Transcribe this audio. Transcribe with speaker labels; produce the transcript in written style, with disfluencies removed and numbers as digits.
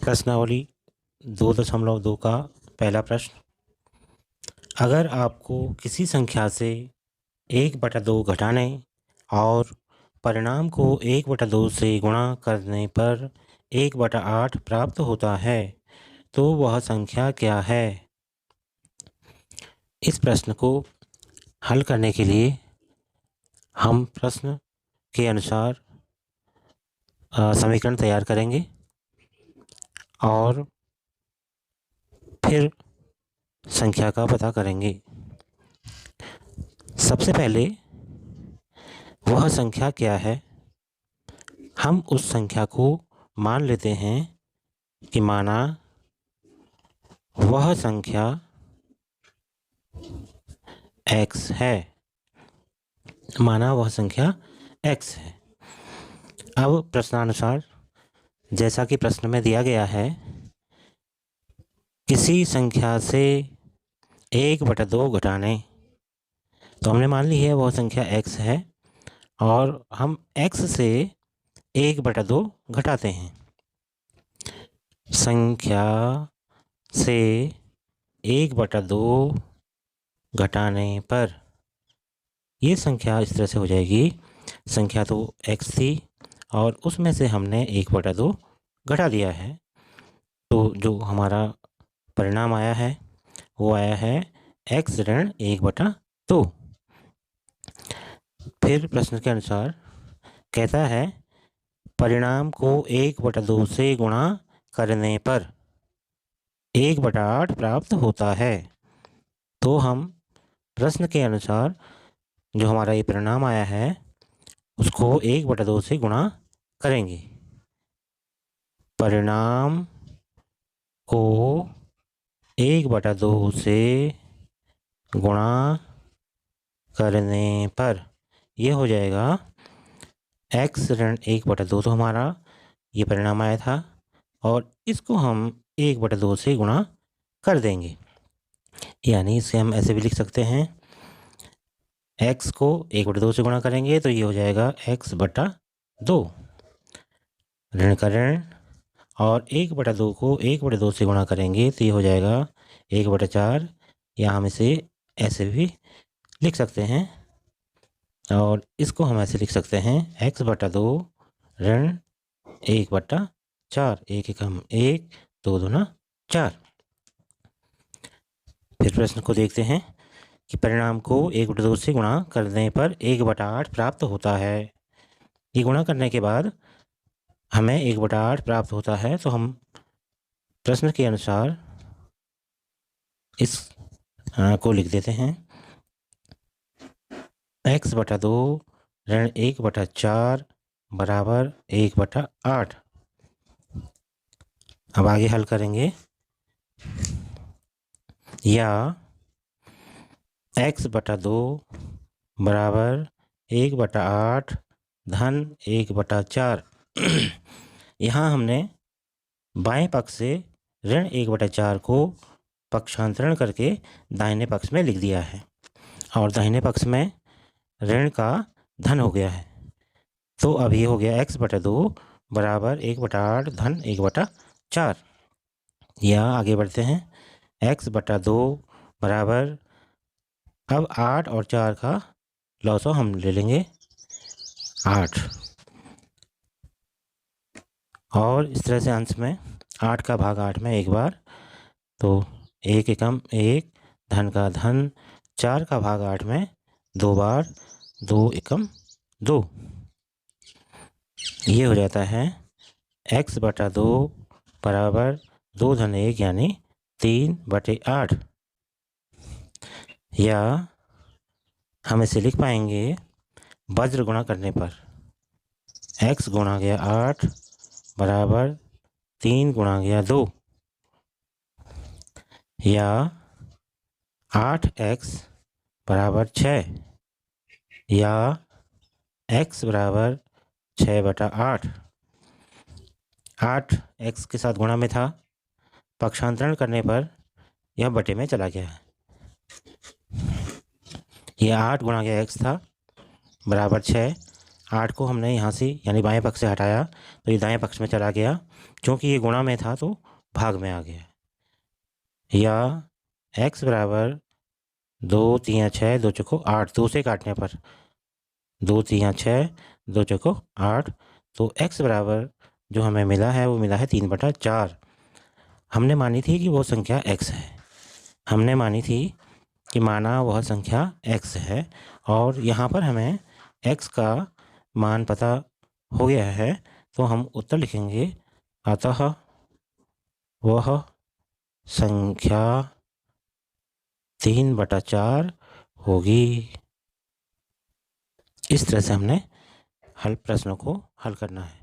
Speaker 1: प्रश्नावली 2.2 का पहला प्रश्न। अगर आपको किसी संख्या से 1/2 घटाने और परिणाम को 1/2 से गुणा करने पर 1/8 प्राप्त होता है तो वह संख्या क्या है? इस प्रश्न को हल करने के लिए हम प्रश्न के अनुसार समीकरण तैयार करेंगे और फिर संख्या का पता करेंगे। सबसे पहले वह संख्या क्या है, हम उस संख्या को मान लेते हैं कि माना वह संख्या x है। माना वह संख्या x है। अब प्रश्नानुसार जैसा कि प्रश्न में दिया गया है, किसी संख्या से 1/2 घटाने, तो हमने मान ली है वह संख्या x है और हम x से 1/2 घटाते हैं। संख्या से 1/2 घटाने पर ये संख्या इस तरह से हो जाएगी। संख्या तो x थी और उसमें से हमने 1/2 घटा दिया है, तो जो हमारा परिणाम आया है वो आया है x ऋण 1/2। फिर प्रश्न के अनुसार कहता है परिणाम को 1/2 से गुणा करने पर 1/8 प्राप्त होता है। तो हम प्रश्न के अनुसार जो हमारा ये परिणाम आया है उसको 1/2 से गुणा करेंगे। परिणाम को 1/2 से गुणा करने पर ये हो जाएगा x ऋण 1/2। तो हमारा ये परिणाम आया था और इसको हम 1/2 से गुणा कर देंगे, यानी इसे हम ऐसे भी लिख सकते हैं, x को 1/2 से गुणा करेंगे तो ये हो जाएगा x/2 ऋण का ऋण, और 1/2 को 1/2 से गुणा करेंगे तो ये हो जाएगा 1/4, या हम इसे ऐसे भी लिख सकते हैं और इसको हम ऐसे लिख सकते हैं x/2 ऋण 1/4, 1 एकम 1, 2 दूना 4। फिर प्रश्न को देखते हैं कि परिणाम को 1/2 से गुणा करने पर 1/8 प्राप्त होता है। ये गुणा करने के बाद हमें 1/8 प्राप्त होता है, तो हम प्रश्न के अनुसार इस को लिख देते हैं x/2 ऋण 1/4 बराबर 1/8। अब आगे हल करेंगे, या x/2 बराबर 1/8 धन 1/4। यहाँ हमने बाएं पक्ष से ऋण 1/4 को पक्षांतरण करके दाहिने पक्ष में लिख दिया है और दाहिने पक्ष में ऋण का धन हो गया है। तो अब ये हो गया x/2 बराबर 1/8 धन 1/4। या आगे बढ़ते हैं, x/2 बराबर, अब 8 और 4 का लॉसो हम ले लेंगे 8, और इस तरह से अंश में 8 का भाग 8 में एक बार, तो 1 एकम 1 धन का धन, 4 का भाग 8 में 2 बार, 2 एकम 2। ये हो जाता है x/2 बराबर 2 धन 1 यानी 3/8। या हम इसे लिख पाएंगे वज्र गुणा करने पर, x गुणा गया 8 बराबर 3 गुणा गया 2, या 8x बराबर 6, या x बराबर 6/8। 8 x के साथ गुणा में था, पक्षांतरण करने पर यह बटे में चला गया है। यह 8 गुणा गया x था बराबर 6, 8 को हमने यहाँ से यानी बाएं पक्ष से हटाया तो ये दाएं पक्ष में चला गया, क्योंकि ये गुणा में था तो भाग में आ गया। या x बराबर 2 3 6 2 चौको 8, 2 से काटने पर 2 3 6 2 चौको 8, तो x बराबर जो हमें मिला है वो मिला है 3/4। हमने मानी थी कि वो संख्या x है, हमने मानी थी कि माना वह संख्या x है, और यहाँ पर हमें x का मान पता हो गया है, तो हम उत्तर लिखेंगे, अतः वह संख्या 3/4 होगी। इस तरह से हमने प्रश्नों को हल करना है।